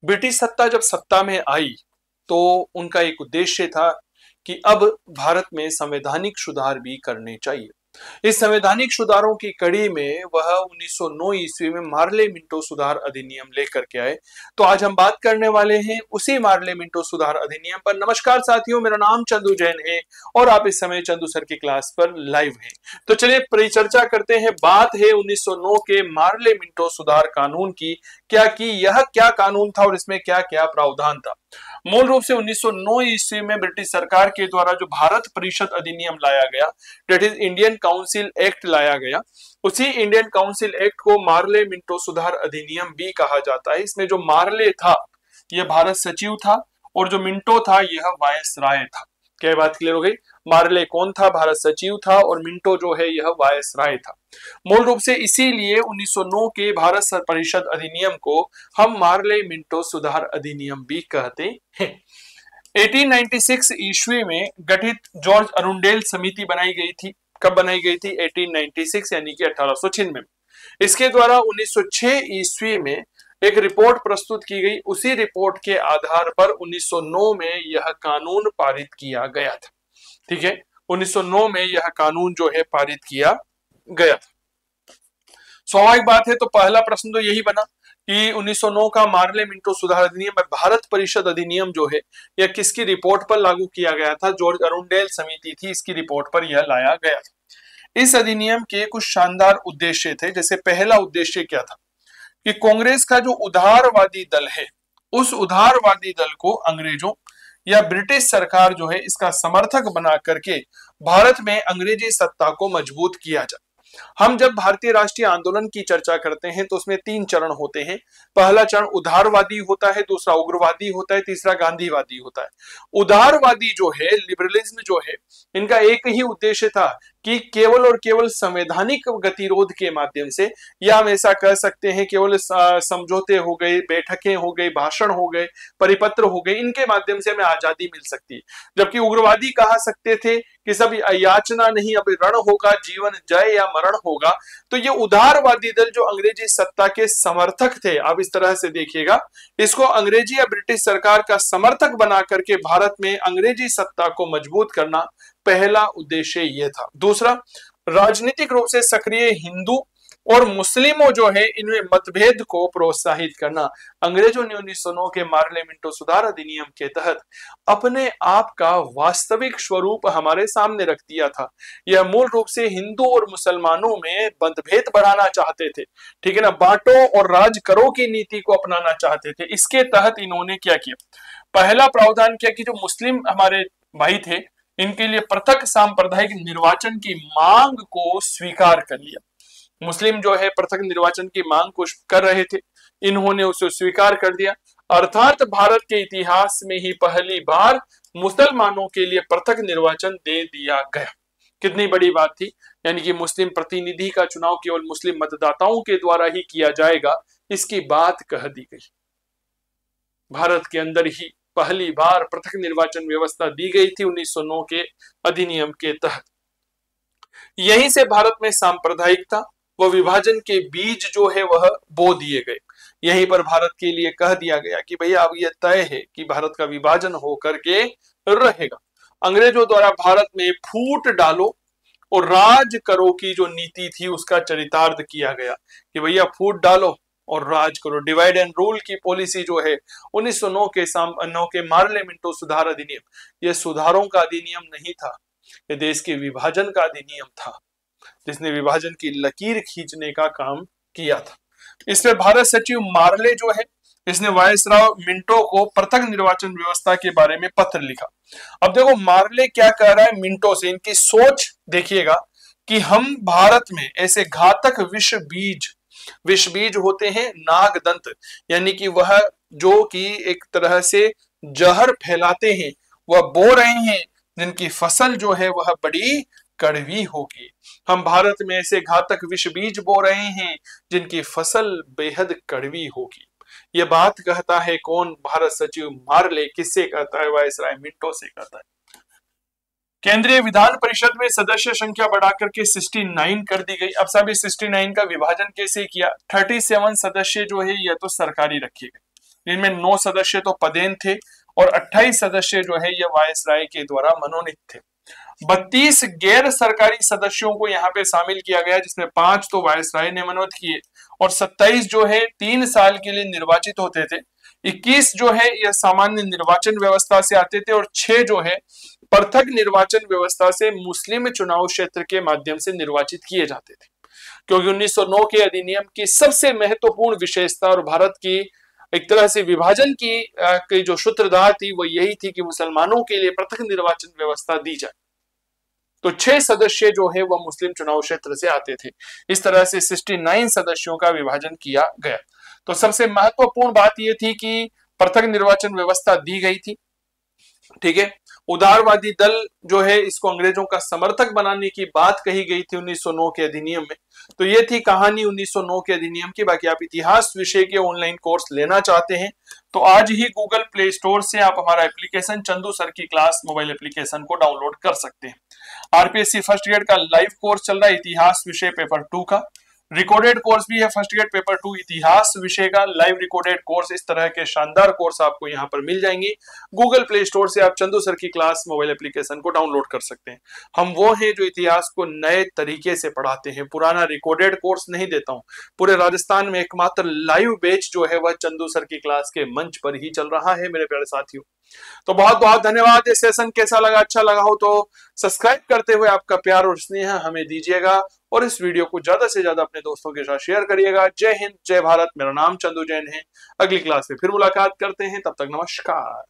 British सत्ता जब सत्ता में आई तो उनका एक उद्देश्य था कि अब भारत में संवैधानिक सुधार भी करने चाहिए। इस संवैधानिक सुधारों की कड़ी में वह 1909 ईस्वी में मार्ले मिंटो सुधार अधिनियम लेकर के आए। तो आज हम बात करने वाले हैं उसी मार्ले मिंटो सुधार अधिनियम पर। नमस्कार साथियों, मेरा नाम चंदू जैन है और आप इस समय चंदू सर की क्लास पर लाइव हैं। तो चलिए परिचर्चा करते हैं। बात है 1909 के मार्ले मिंटो सुधार कानून की। यह क्या कानून था और इसमें क्या क्या प्रावधान था। मूल रूप से 1909 ईस्वी में ब्रिटिश सरकार के द्वारा जो भारत परिषद अधिनियम लाया गया, that is Indian council act लाया गया, उसी इंडियन काउंसिल एक्ट को मार्ले मिंटो सुधार अधिनियम भी कहा जाता है। इसमें जो मार्ले था यह भारत सचिव था और जो मिंटो था यह वायसराय था। क्या बात क्लियर हो गई? मार्ले कौन था? भारत सचिव था और मिंटो जो है यह वायसराय था। मूल रूप से इसीलिए 1909 के भारत परिषद अधिनियम को हम मार्ले मिंटो सुधार अधिनियम भी कहते हैं। 1896 ईस्वी में गठित जॉर्ज अरुंडेल समिति बनाई गई थी। कब बनाई गई थी? 1896 यानी कि 1896 में। इसके द्वारा 1906 ईस्वी में एक रिपोर्ट प्रस्तुत की गई। उसी रिपोर्ट के आधार पर 1909 में यह कानून पारित किया गया था। ठीक है, 1909 में यह कानून जो है पारित किया गया था। स्वाभाविक बात है, तो पहला प्रश्न तो यही बना कि 1909 का मार्ले मिंटो सुधार अधिनियम, भारत परिषद अधिनियम जो है यह किसकी रिपोर्ट पर लागू किया गया था? जॉर्ज अरुंडेल समिति थी, इसकी रिपोर्ट पर यह लाया गया था। इस अधिनियम के कुछ शानदार उद्देश्य थे। जैसे पहला उद्देश्य क्या था कि कांग्रेस का जो उदारवादी दल है, उस उदारवादी दल को अंग्रेजों या ब्रिटिश सरकार जो है इसका समर्थक बना करके भारत में अंग्रेजी सत्ता को मजबूत किया जाए। हम जब भारतीय राष्ट्रीय आंदोलन की चर्चा करते हैं तो उसमें 3 चरण होते हैं। पहला चरण उदारवादी होता है, दूसरा उग्रवादी होता है, तीसरा गांधीवादी होता है। उदारवादी जो है, लिबरलिज्म जो है, इनका एक ही उद्देश्य था कि केवल और केवल संवैधानिक गतिरोध के माध्यम से, या हम ऐसा कह सकते हैं केवल समझौते हो गए, बैठकें हो गई, भाषण हो गए, परिपत्र हो गए, इनके माध्यम से हमें आजादी मिल सकती है। जबकि उग्रवादी कहा सकते थे कि सब याचना नहीं, अब रण होगा, जीवन जय या मरण होगा। तो ये उदारवादी दल जो अंग्रेजी सत्ता के समर्थक थे, आप इस तरह से देखिएगा, इसको अंग्रेजी या ब्रिटिश सरकार का समर्थक बना करके भारत में अंग्रेजी सत्ता को मजबूत करना पहला उद्देश्य यह था। दूसरा, राजनीतिक रूप से सक्रिय हिंदू और मुस्लिमों जो है इनमें मतभेद को प्रोत्साहित करना। अंग्रेजों ने 1909 के मार्ले मिंटो सुधार अधिनियम के तहत अपने आप का वास्तविक स्वरूप हमारे सामने रख दिया था। यह मूल रूप से हिंदू और मुसलमानों में मतभेद बढ़ाना चाहते थे। ठीक है ना, बांटो और राज करो की नीति को अपनाना चाहते थे। इसके तहत इन्होंने क्या किया? पहला प्रावधान किया कि जो मुस्लिम हमारे भाई थे इनके लिए पृथक सांप्रदायिक निर्वाचन की मांग को स्वीकार कर लिया। मुस्लिम जो है पृथक निर्वाचन की मांग को कर रहे थे, इन्होंने उसे स्वीकार कर दिया। अर्थात भारत के इतिहास में ही पहली बार मुसलमानों के लिए पृथक निर्वाचन दे दिया गया। कितनी बड़ी बात थी, यानी कि मुस्लिम प्रतिनिधि का चुनाव केवल मुस्लिम मतदाताओं के द्वारा ही किया जाएगा, इसकी बात कह दी गई। भारत के अंदर ही पहली बार पृथक निर्वाचन व्यवस्था दी गई थी 1909 के अधिनियम के तहत। यहीं से भारत में सांप्रदायिकता व विभाजन के बीज जो है वह बो दिए गए। यहीं पर भारत के लिए कह दिया गया कि भैया अब यह तय है कि भारत का विभाजन होकर के रहेगा। अंग्रेजों द्वारा भारत में फूट डालो और राज करो की जो नीति थी उसका चरितार्थ किया गया कि भैया फूट डालो और राज करो। डिवाइड एंड रूल की पॉलिसी जो है 1909 के मार्ले मिंटो सुधार अधिनियम, यह सुधारों का अधिनियम नहीं था, यह देश के विभाजन का अधिनियम था, जिसने विभाजन की लकीर खींचने का काम किया था। इसमें भारत सचिव मार्ले जो है इसने वायसराय मिंटो को पृथक निर्वाचन व्यवस्था के बारे में पत्र लिखा। अब देखो मार्ले क्या कह रहा है मिंटो से, इनकी सोच देखिएगा कि हम भारत में ऐसे घातक विष बीज होते हैं नागदंत, यानी कि वह जो कि एक तरह से जहर फैलाते हैं, वह बो रहे हैं, जिनकी फसल जो है वह बड़ी कड़वी होगी। हम भारत में ऐसे घातक विष बीज बो रहे हैं जिनकी फसल बेहद कड़वी होगी। यह बात कहता है कौन? भारत सचिव मार्ले। किससे कहता है? वायसराय मिंटो से कहता है। केंद्रीय विधान परिषद में सदस्य संख्या बढ़ाकर के 69 कर दी गई। अब सब इस 69 का विभाजन कैसे किया? 37 सदस्य जो है यह तो सरकारी रखे गए, इनमें 9 सदस्य तो पदेन थे और 28 सदस्य जो है ये वायसराय के द्वारा मनोनीत थे। 32 गैर सरकारी सदस्यों को यहाँ पे शामिल किया गया, जिसमें 5 तो वायसराय ने मनोनीत किए और 27 जो है 3 साल के लिए निर्वाचित होते थे। 21 जो है यह सामान्य निर्वाचन व्यवस्था से आते थे और 6 जो है पृथक निर्वाचन व्यवस्था से मुस्लिम चुनाव क्षेत्र के माध्यम से निर्वाचित किए जाते थे, क्योंकि 1909 के अधिनियम की सबसे महत्वपूर्ण विशेषता और भारत की एक तरह से विभाजन की जो सूत्रधार थी वो यही थी कि मुसलमानों के लिए पृथक निर्वाचन व्यवस्था दी जाए। तो 6 सदस्य जो है वह मुस्लिम चुनाव क्षेत्र से आते थे। इस तरह से 69 सदस्यों का विभाजन किया गया। तो सबसे महत्वपूर्ण बात यह थी कि पृथक निर्वाचन व्यवस्था दी गई थी, ठीक है। उदारवादी दल जो है इसको अंग्रेजों का समर्थक बनाने की बात कही गई थी 1909 के अधिनियम में। तो ये थी कहानी 1909 के अधिनियम की। बाकी आप इतिहास विषय के ऑनलाइन कोर्स लेना चाहते हैं तो आज ही गूगल प्ले स्टोर से आप हमारा एप्लीकेशन चंदू सर की क्लास मोबाइल एप्लीकेशन को डाउनलोड कर सकते हैं। आरपीएससी फर्स्ट ग्रेड का लाइव कोर्स चल रहा है इतिहास विषय पेपर 2 का। रिकॉर्डेड कोर्स भी है फर्स्ट ग्रेड पेपर 2 इतिहास विषय का लाइव रिकॉर्डेड कोर्स। इस तरह के शानदार कोर्स आपको यहाँ पर मिल जाएंगे। गूगल प्ले स्टोर से आप चंदू सर की क्लास मोबाइल एप्लीकेशन को डाउनलोड कर सकते हैं। हम वो हैं जो इतिहास को नए तरीके से पढ़ाते हैं, पुराना रिकॉर्डेड कोर्स नहीं देता हूँ। पूरे राजस्थान में एकमात्र लाइव बैच जो है वह चंदू सर की क्लास के मंच पर ही चल रहा है मेरे प्यारे साथियों। तो बहुत बहुत धन्यवाद। ये सेशन कैसा लगा, अच्छा लगा हो तो सब्सक्राइब करते हुए आपका प्यार और स्नेह हमें दीजिएगा और इस वीडियो को ज्यादा से ज्यादा अपने दोस्तों के साथ शेयर करिएगा। जय हिंद, जय भारत। मेरा नाम चंदू जैन है। अगली क्लास में फिर मुलाकात करते हैं, तब तक नमस्कार।